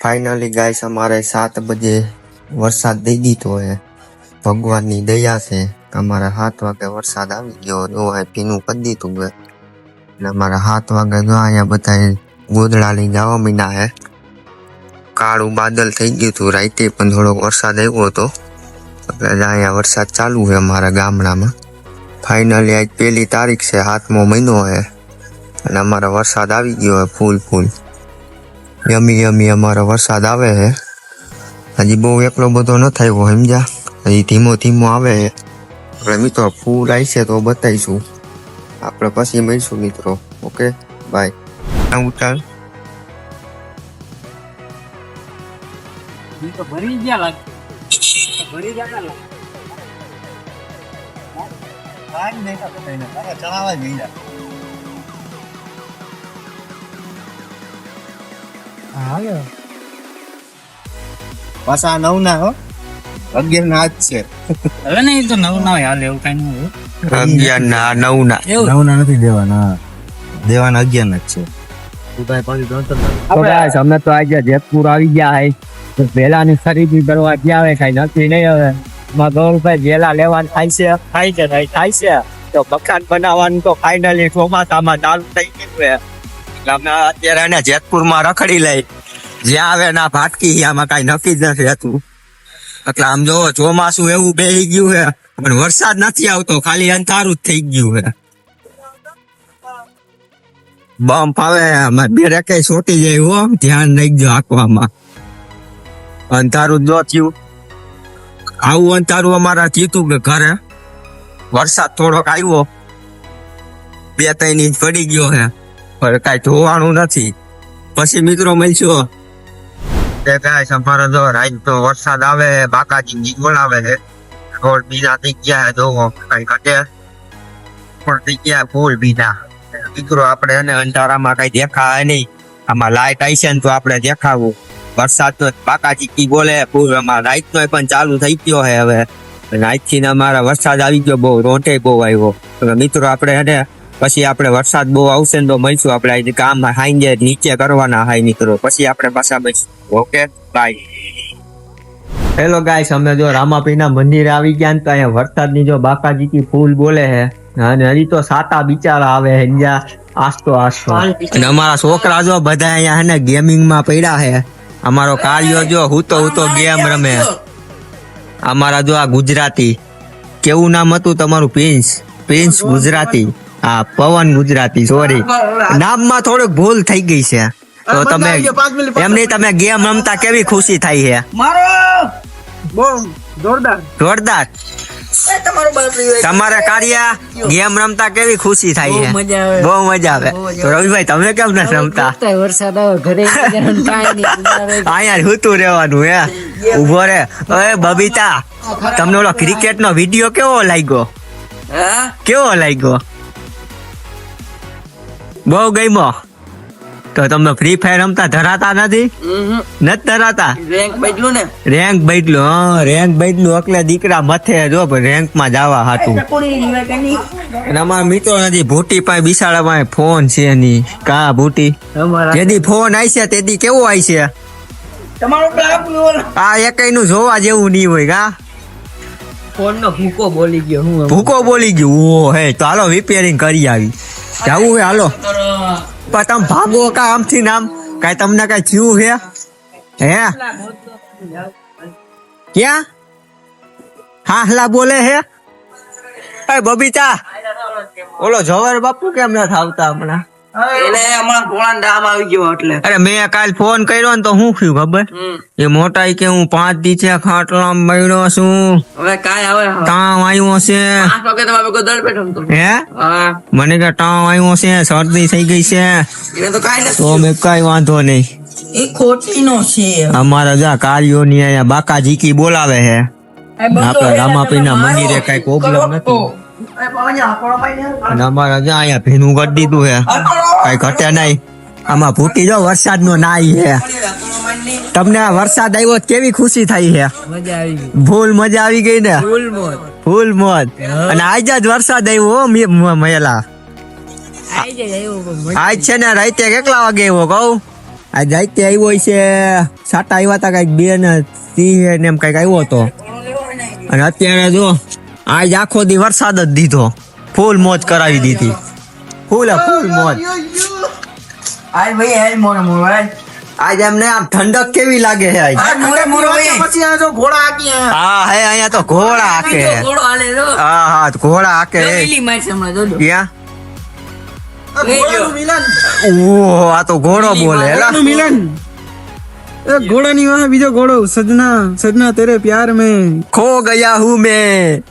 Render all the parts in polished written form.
Finally guys हमारे 7 बजे वरसाद दई दीधो है। भगवान की दया से हमारा 7 वागे वरसाद આવી ગયો જો હે પીનું કરી દીધું है અને हमारा 7 वागे जो અહીંયા બધાય ગોદડા લઈ જવા મીના હે। કાળું બાદલ થઈ ગયું હતું રાતે પણ થોડો વરસાદ આવ્યો હતો એટલે અહીંયા વરસાદ ચાલુ છે અમારા ગામડામાં। फाइनली आज 1 तारीख से 7मो महीनो है અને અમારો વરસાદ આવી ગયો है फूल यमी यमी अमारो वरसाद आवे है। हजी बहु एकलो बधो न थयो समझा, हजी धीमो धीमो आवे है। अपने मित्रों फूल आई से तो बताईशुं, आपणे पछी मळीशुं मित्रों। Okay bye. उतार तो भरी गया लाग भरी जाता लाग आज नहीं का पता नहीं अरे चलावा गईला हालो पासा 9 ना हो 11 ना आज છે હવે નહીં તો 9 ના હાલ એવું કાઈ ન હોય 11 ના 9 ના 9 ના નથી દેવાના 11 ના જ છે ઉપાય પાછી તો ગાઈસ અમે તો આજે જેતપુર આવી ગયા હે તો વેલાની ખરીદી કરવા ગયા હે કાઈ નક્કી નહીં હવે માં ગોળભાઈ વેલા લેવાનું થાય છે તો મકાન બનાવવાનું તો ફાઇનલી ચોમાસામાં ચાલુ થઈ ગયું છે। અમે અત્યારે એને જેતપુરમાં રખડી લઈ જ્યાં આવે ના ભાટકી આમાં કઈ નક્કી જ નથી રહેતું। એટલે આમ જો ચોમાસું એવું બેહી ગયું છે પણ વરસાદ નથી આવતો, ખાલી અંધારું જ થઈ ગયું છે। બમ્પ આવે અમારે બેરે કઈ સોટી જાય હો, ધ્યાન રાખજો આંકવામાં। અંધારું જો થયું આવું અંધારું અમારા થયું કે ઘરે વરસાદ થોડોક આવ્યો 2-3 ઇંચ પડી ગયો છે પણ કઈ ધોવાનું નથી। પછી મિત્રો મળશું અમારો જો રાત તો વરસાદ આવે બાકાજી બોલાવે છે રોડ બીના થઈ ગયા જોવો કઈ ઘટે પણ થઈ ગયા ફૂલ બીના। મિત્રો આપણે એને અંધારામાં કઈ દેખાય નહીં, આમાં લાઈટ આવી છે ને તો આપણે દેખાવું। વરસાદ તો બાકાજી કી બોલે ફૂલ આમાં રાત નો પણ ચાલુ થઈ ગયો છે હવે રાત થી અમારા વરસાદ આવી ગયો બહુ રોટે બહુ આવ્યો। મિત્રો આપણે એને પછી આપણે વરસાદ બહુ આવશે ને તો મળશું આપણે કામ હાઈ નીચે કરવાના હાઈ મિત્રો પછી આપણે પાછા મળીશું। Okay bye. હેલો ગાઈસ અમે જો રામાપીના મંદિરે આવી ગયા ને તો અહીંયા વરસાદની જો બાકાજી કી ફૂલ બોલે છે અને હજી તો સાતા બિચારા આવે છે આસ્તો અને અમારા છોકરા જો બધા અહીંયા હે ને ગેમિંગ માં પડ્યા છે। અમારો કાર્યો જો હું તો ગેમ રમે। અમારા જો આ ગુજરાતી કેવું નામ હતું તમારું? પ્રિન્સ ગુજરાતી, હા પવન ગુજરાતી, સોરી નામમાં થોડુંક ભૂલ થઈ ગઈ છે। તો તમે એમની તમે ગેમ રમતા કેવી ખુશી થાય છે? જોરદાર। તમારે કાર્યા ગેમ રમતા કેવી ખુશી થાય છે? બહુ મજા આવે। તો રવિભાઈ તમે કેમ ન રમતા? વરસાદ આવે ઘરે અહીંયા હુતું રહેવાનું હે ઉભો રે। ઓય બબીતા તમને ઓલો ક્રિકેટ નો વિડીયો કેવો લાગ્યો? બહુ ગમ્યો? તો તમે ફ્રી ફાયર રમતા ધરાતા નથી? નથી ધરાતા? રેન્ક બદલું એટલે દીકરા મથે જો રેન્ક માં જવા હાટું। અને અમારા મિત્રો નથી ભૂટી પાસે બિસાડા પાસે ફોન છે ની કા ભૂટી જેદી ફોન આવી છે તેદી કેવો આવી છે? આ એકઈ નું જોવા જેવું નહીં હોય કા? ફોન નો ભૂકો બોલી ગયો ઓ હે તો હાલો રિપેરિંગ કરી આવી જાવું હે હાલો। પણ તમે ભાગો કા આમથી નામ કઈ તમને કઈ થયું હે? ક્યાં હાહલા બોલે હે? બબીતા ઓલો જવર બાપુ કેમ ન થાવતા હમણાં? એને હમણાં પોળાનો ડામ આવી ગયો એટલે અરે મેં કાલ ફોન કર્યો ને તો શું થયું ખબર? એ મોટા કે હું 5 દિવસે ખાટલામાં મળ્યો છું, હવે કાંઈ આવે તાવ આવ્યો છે। 5 વાગે તમારે કોઈ દળ બેઠો તો હે હા મને કે તાવ આવ્યો છે, શરદી થઈ ગઈ છે, એને તો કાંઈ નથી તો મેં કઈ વાંધો નહીં। એ ખોટી નો છે અમારા જા કાર્યો ની અહીંયા બાકાજી કી બોલાવે છે આપણા રામાપીના મંદિરે કઈ પ્રોબ્લેમ નથી અને અમારા જ્યાં અહીંયા ભીનું કરી દીધું છે કઈ ઘટે નહીં। આમાં ભૂટી જો વરસાદ નો નાઈ છે। તમને આ વરસાદ આવ્યો કેવી ખુશી થઈ છે? મજા આવી ગઈ ને ફૂલ મોજ। અને આજ જ વરસાદ આવ્યો મેલા આજ છે ને રાતે કેટલા વાગે આવ્યો કહું? આ જાતે આવ્યો છે સાટા આવ્યા હતા કઈક 2 ને 30 ને એમ કઈક આવ્યો હતો અને અત્યારે જો આજ આખો દી વરસાદ જ દીધો ફૂલ મોજ કરાવી દીધી ફૂલ મોજ આય ભાઈ આય મોનો મોબાઈલ આજ એમને આમ ઠંડક કેવી લાગે છે આજ પછી આ જો ઘોડા આકી હા હે અહીંયા તો ઘોડા હાકે હે. ઘોડો હાલે જો હા ઘોડા હાકે હે. લીલી માર છે હમણાં જોજો ક્યાં ઘોડાનું મિલન ઓહ આ તો ઘોડો બોલે હેલા मिलन घोड़ा नहीं वहाँ बीजो घोड़ो सजना सजना तेरे प्यार में ખો ગયા હું મેં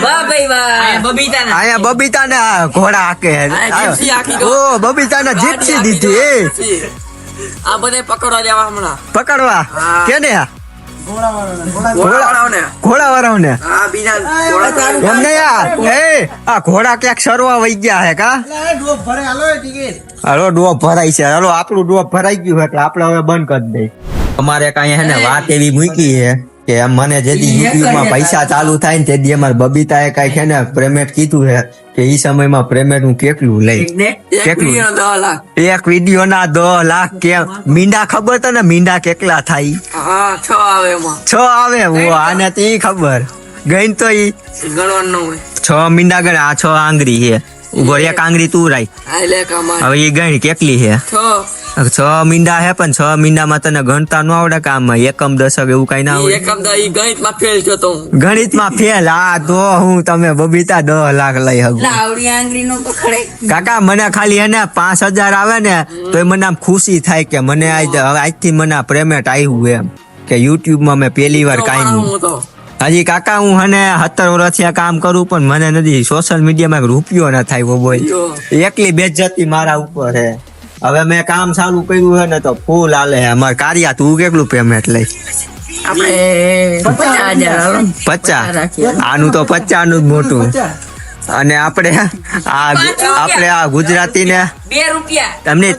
વાહ ભાઈ વાહ આયા બબીતા ના અહીંયા બબીતા ને ઘોડા હાકે હે. આ જીપ્સી હાકી દો. ઓ બબીતા ને જીપ્સી દીધી એ આ બધે પકડવા જવા હમણાં પકડવા હા. કેને ઘોડાવાળાઓને ઘોડા વાળાને હા બીજા ઘોડા એમને યાર એ આ ઘોડા ક્યાંક સરવા વઈ ગયા હે કા હાલો ડોબ ભરાય છે હાલો આપણું ડોબ ભરાઈ ગયું એટલે આપણે હવે બંધ કરી દઈ અમારે કઈ હે ને વાત એવી મૂકી છે કે મને જેથી યુટ્યુબ માં પૈસા ચાલુ થાય ને તેથી અમારે બબીતાએ કઈ છે ને પેમેન્ટ કીધું છે કે ઈ સમયમાં પેમેન્ટ હું કેટલું લઈ કેટલું? 10 લાખ એક વિડીયો ના 10 લાખ કે મીંડા ખબર તને મીંડા કેટલા થાય હા 6 આવે એમાં 6 આવે ઓ આને તો ઈ ખબર ગઈ તો ઈ ગણવાનું ન હોય 6 મીંડા ગણ આ 6 આંગળી છે ઉભો એક આંગળી તું રાઈ આ લે કમાય હવે ઈ ગણ કેટલી છે 6 મીંડા હે પણ 6 મીંડામાં તને ગણતા ન આવડે કામ એકમ દશક એવું કઈ ના આવડે એકમ દા ઈ ગણિતમાં ફેલ થયો તો હું ગણિતમાં ફેલ હા તો હું તમે બબીતા 10 લાખ લઈ શકું આવડી આંગળી નો તો ખડે કાકા મને ખાલી એને 5000 આવે ને તો મને આમ ખુશી થાય કે મને આજથી મને પેમેન્ટ આવ્યું એમ કે યુટ્યુબ માં મેં પહેલી વાર કાંઈ નહીં હું તો હજી કાકા હું હને 17 વર્ષથી આ કામ કરું પણ મને નથી સોશિયલ મીડિયામાં એક રૂપિયો ના થાય બોલ એકલી બેજતી મારા ઉપર હે હવે મેં કામ ચાલુ કર્યું હે ને તો ફૂલ હાલે હે અમાર કાર્યા તું કેટલું પેમેન્ટ લઈ આપણે 50,000 50 આનું તો 50 નું જ મોટું અને આપણે આ ગુજરાતી ને 2 રૂપિયા તમને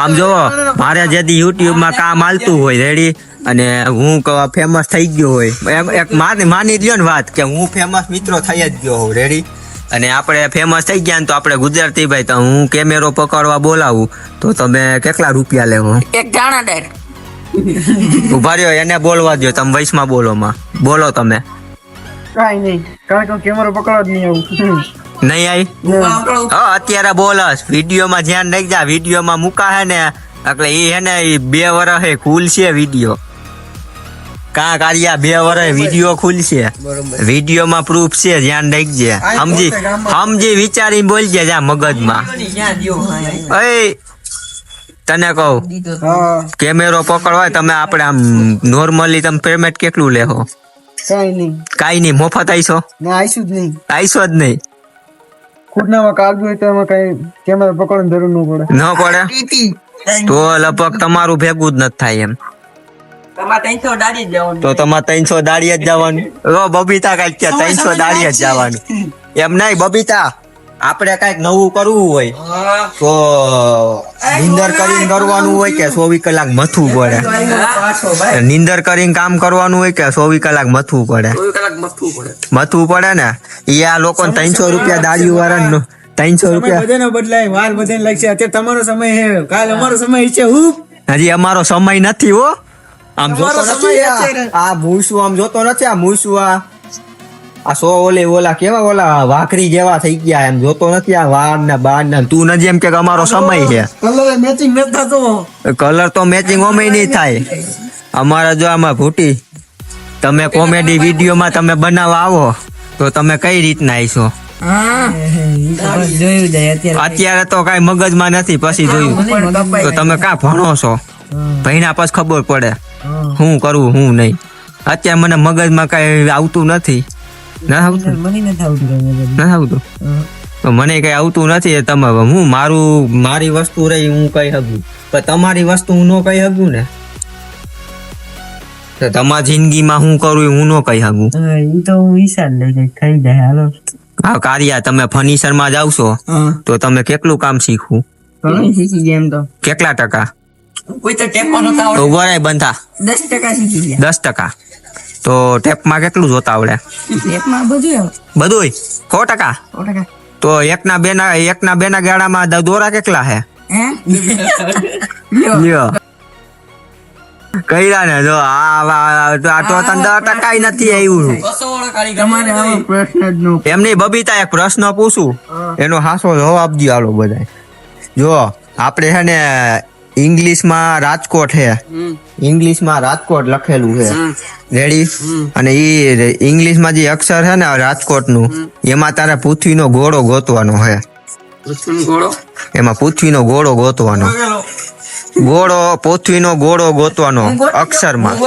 આમ જોવો મારે જેથી યુટ્યુબ માં કામ હાલતું હોય રેડી અને હું ફેમસ થઈ ગયો હોય એક માની લ્યો ને વાત કે હું ફેમસ મિત્રો થઈ જ ગયો હોઉં રેડી અને આપણે ફેમસ થઈ ગયા ને તો આપણે ગુજરાતી ભાઈ તો હું કેમેરો પકડવા બોલાવું તો તમે કેટલા રૂપિયા લેવો એક જાણા ડાયર ઉભા રહ્યો એને બોલવા દો તમે વૈશમાં બોલો તમે કાઈ નહીં કારણ કે કેમેરો પકડવા જ નહીં આવું નહીં આવી અત્યારે બોલસ વિડીયોમાં ધ્યાન રાખી જા વિડીયોમાં મૂકા હે ને એટલે એ હે ને 2 વર્ષે ખુલશે વિડીયો કા કાર્યા 2 વર્ષે વિડીયો ખુલશે વિડીયોમાં પ્રૂફ છે ધ્યાન રાખજે સમજી વિચારીને બોલજે જા મગજમાં એ તને કહું કેમેરો પકડવાય તમે આપણે આમ નોર્મલી તમે પેમેન્ટ કેટલું લેહો કાઈ નહીં મફત આઈશો ના આઈશું જ નહીં આઈશો જ નહીં ખૂટનામાં કાગળ હોય તો એમાં કઈ કેમેરો પકડવાની જરૂર ન પડે તો લગભગ તમારું ભેગું જ નથી થાય એમ તમારે 300 દાડી જ જવાનું તો તમારે 300 દાડીએ જ જવાનું બબીતા કઈક કે 300 દાડીએ જ જવાનું એમ નહીં બબીતા આપણે કઈક નવું કરવું હોય તો નિંદર કરીને કરવાનું હોય કે 24 કલાક મથવું પડે નિંદર કરીને કામ કરવાનું હોય કે 24 કલાક મથવું પડે મથવું પડે ને ઈ આ લોકો 300 રૂપિયા દાડીઓ વાળા 300 રૂપિયા બધાને બદલાય વાર બધાને લાગશે અત્યારે તમારો સમય હે કાલ અમારો સમય છે હજી અમારો સમય નથી હો આમ જોતો અમારો નથી સમય આ મૂસું આમ જોતો નથી આ મૂસું આ ઓલા કેવા ઓલા વાઘરી જેવા થઈ ગયા એમ જોતો નથી આ વાર ને બાર ને તું નથી એમ કે અમારો સમય છે કલર મેચિંગ નથી થતો કલર તો મેચિંગ ઓમે નહીં થાય અમારા જો આમાં ભૂટી તમે કોમેડી વિડીયોમાં તમે બનાવવા આવો તો તમે કઈ રીતના આવીશો અત્યારે તો કઈ મગજમાં નથી પછી જોયું તો તમે કાં ભણો છો ભણ્યા પછી ખબર પડે શું કરવું શું નહીં અત્યારે મને મગજમાં કઈ આવતું નથી મને કઈ આવતું નથી તમે હું મારી વસ્તુ રહી હું કઈ શકું પણ તમારી વસ્તુ હું ન કઈ શકું ને તો તમારી જિંદગીમાં હું કરું હું ન કઈ શકું હા કાર્યા તમે ફર્નિચર માં જાવ છો તો તમે કેટલું કામ શીખવું શીખી ગયા એમ તો કેટલા ટકા કોઈ તો ટેપ માં નતા તો વરાય બંધા 10% શીખી ગયા 10% તો ટેપમાં કેટલું જોતા આવડે ટેપમાં બધું બધુંય 100%. તો એકના બેના ગાડામાં દોરા કેટલા હે હે લ્યો કર્યા ને જો આ તો તને 10% નથી આવ્યું. તમારે આવો પ્રશ્ન જ નો એમની બબીતા એક પ્રશ્ન પૂછું એનો હાસો જવાબ દો હાલો બધા. જો આપણે છે ને ઇંગ્લિશમાં રાજકોટ છે, ઇંગ્લિશમાં રાજકોટ લખેલું છે રેડી, અને એ ઇંગ્લિશમાં જે અક્ષર છે ને રાજકોટ નું એમાં તારે પૃથ્વીનો ગોળો ગોતવાનો છે. એમાં પૃથ્વીનો ગોળો ગોતવાનો, ગોળો પૃથ્વીનો ગોળો ગોતવાનો અક્ષરમાં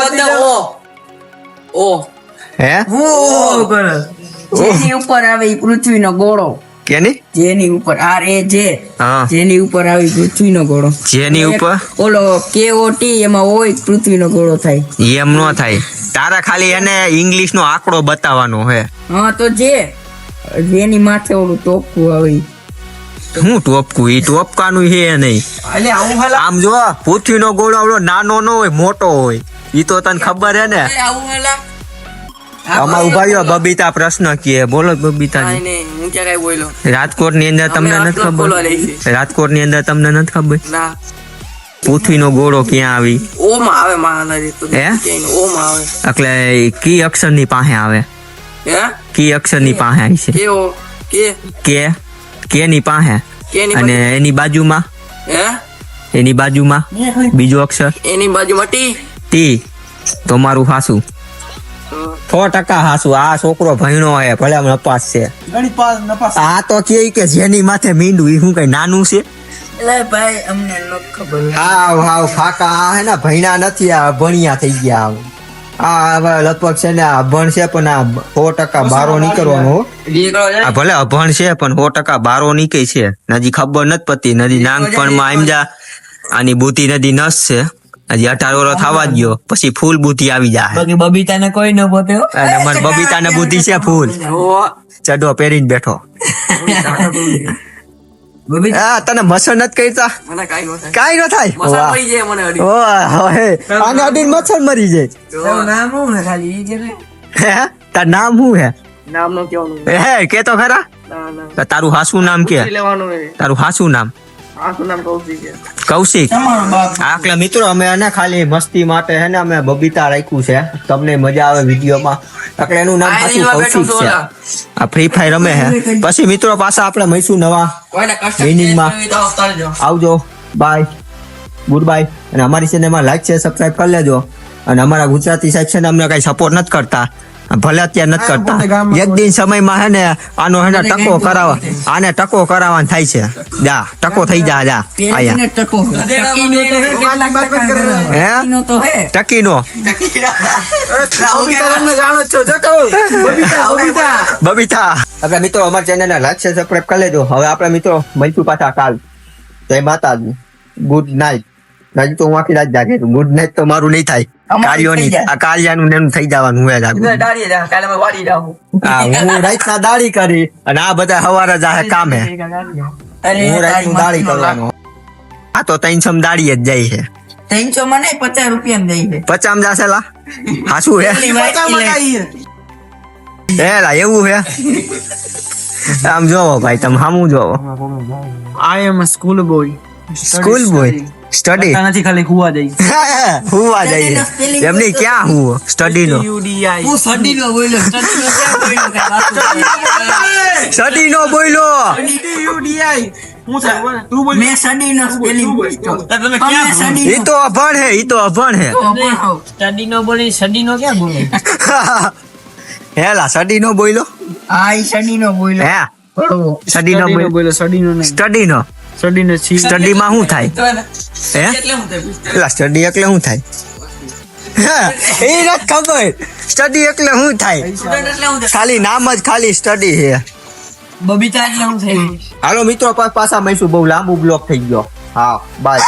હે જેની ઉપર આવે ઈ પૃથ્વીનો ગોળો, કેની જેની ઉપર RAJ, હા જેની ઉપર આવી પૃથ્વીનો ગોળો, જેની ઉપર ઓલો KOT એમાં હોય પૃથ્વીનો ગોળો થાય. એમ નો થાય, તારા ખાલી એને ઇંગ્લિશ નો આંકડો બતાવવાનો હે. હા તો જેની માથે ઓલું ટોપકું આવે ઈ. હું ટોપકું, ઈ ટોપકાનું હે નહીં. આમ જો પૃથ્વીનો ગોળો આવડો નાનો નો હોય મોટો હોય, ઈ તો તને ખબર હે ને. આમાં ઉભા રહ્યો બબીતા પ્રશ્ન કે બોલો બબીતા. હું ક્યાં કઈ બોલ્યો રાજકોટ ની અંદર તમને નથી ખબર? રાજકોટ ની અંદર તમને નથી ખબર ના. પૃથ્વીનો ગોળો ક્યાં આવી? ઓમાં આવે મહાનદી તો હે? ઓમાં આવે. એટલે કી અક્ષર ની પાસે આવે? હે કી અક્ષર ની પાસે આવી છે? કેવો કે કે ની પાસે, કેની અને એની બાજુમાં, હે એની બાજુમાં બીજો અક્ષર એની બાજુમાં ટી. તો મારું હાસું 100% હાસું. આ છોકરો ભણ્યો હે ભલે નપાસ છે. આ તો કે જેની માથે મીંડું ઈ શું કઈ નાનું છે? એટલે ભાઈ અમને ન ખબર. હાવ હાવ ફાકા. આ હે ને ભણ્યા નથી, આ ભણ્યા થઈ ગયા. આ હવે લગભગ છે ને અભણ છે પણ આ 100% બારો નીકળવાનો હો. આ ભલે અભણ છે પણ 100% બારો નીકળી છે. નજી ખબર નથી પડતી, નજી નાનપણમાં આમ જા આની બુદ્ધિ નદી નસ છે. હજી 18 વર્ષ થવા જ ગયો પછી ફૂલ બુદ્ધિ આવી જાય. બબીતાને કોઈ ન પોતે અને મને બબીતાને બુદ્ધિ છે ફૂલ. ચડો પહેરીને બેઠો. હા તને મચ્છર નથી કરતા? મને કાઈ ન થાય. કાઈ ન થાય. મસા મરી જાય મને અડી. ઓય આને અડીને મચ્છર મરી જાય. નામ હું ને ખાલી ઈ કે ને હે તાર નામ શું હે? નામ નો કેવાનું. હે કે તો ખરા. ના ના તો તારું હાસું નામ કે? લેવાનું હે. તારું હાસું નામ? આ શું નામ કૌશિક છે. કૌશિક. તમારો બાપ. આટલા મિત્રો અમે એને ખાલી મસ્તી માટે હે ને અમે બબીતા રાખ્યું છે, તમને મજા આવે વિડીયોમાં. એટલે એનું નામ હાસું કૌશિક છે. આ ફ્રી ફાયર રમે હે. પછી મિત્રો પાછા આપણે મળીશું નવા કોઈને કષ્ટ Meaningમાં. તો આવતારજો. આવજો. Bye, good bye. અને અમારી ચેનલમાં લાઈક છે, સબસ્ક્રાઇબ કરી લેજો. અને અમારા ગુજરાતી સાહેબ છે ને અમને કઈ સપોર્ટ નથી કરતા, ભલે અત્યારે નથી કરતા. એક દિન સમયમાં હે ને આનો હે ને ટકો કરાવવા, આને ટકો કરાવવાનું થાય છે. જા ટકો થઈ જા જા આયા. પેલીને ટકો. ટકીનો તો હે, કેટલાક ટકા કરે. હે ટકીનો તો હે. ટકીનો બબીતા. આપણે મિત્રો અમારી ચેનલને લાઈક છે, સબસ્ક્રાઇબ કરી લેજો. હવે આપણે મિત્રો મળીશું પાછા કાલ. જય માતાજી, ગુડ નાઇટ. હજી તો હું આખી રાત જાગે છું. ગુડ નાઇટ તો મારું નહીં થાય. કાર્યોની આ કાર્યાનું ને એનું થઈ જવાનું હું જાગું. દાડી જા, કાલે મેં વાડી જાઉં. હા હું રાતના દાડી કરી અને આ બધા સવારે જાહે કામે. અરે હું રાતનું દાડી કરવાનો. આ તો 300 દાડી જ જાય છે. 300 માં નહીં, 50 રૂપિયા જઈ છે. 50 જશે લા. હા શું હે? લા એવું હે? આમ જોવો ભાઈ, તમે સામું જોવો. I am a school boy. School boy study નથી ખાલી હુવા જાય. હુવા જાય એમની ક્યાં હું સ્ટડી નો હું સડી નો બોલ્યો. સ્ટડી નો બોલ્યો. મેં સડી નો સ્પેલિંગ બોલ્યો. તમે સડી ઈ તો અભણ હે, ઈ તો અભણ હે. સ્ટડી નો બોલી, સડી નો ક્યાં બોલે? હેલા સ્ટડી નો બોલ્યો. આ ઈ સડી નો બોલ્યો. હે બરોબર. સ્ટડી નો બોલ્યો. બોલો સ્ટડી નો નહીં. સ્ટડી નો સ્ટડી નો છી. સ્ટડી માં શું થાય? હે એટલે હું થાય? એલા સ્ટડી એટલે શું થાય? એ નથી ખબર. સ્ટડી એટલે શું થાય? સ્ટુડન્ટ એટલે હું થાય? ખાલી નામ જ ખાલી સ્ટડી છે. બબીતા એટલે હું થાય? હાલો મિત્રો પાછા મળીશું. બહુ લાંબુ બ્લોક થઈ ગયો. હા બાય.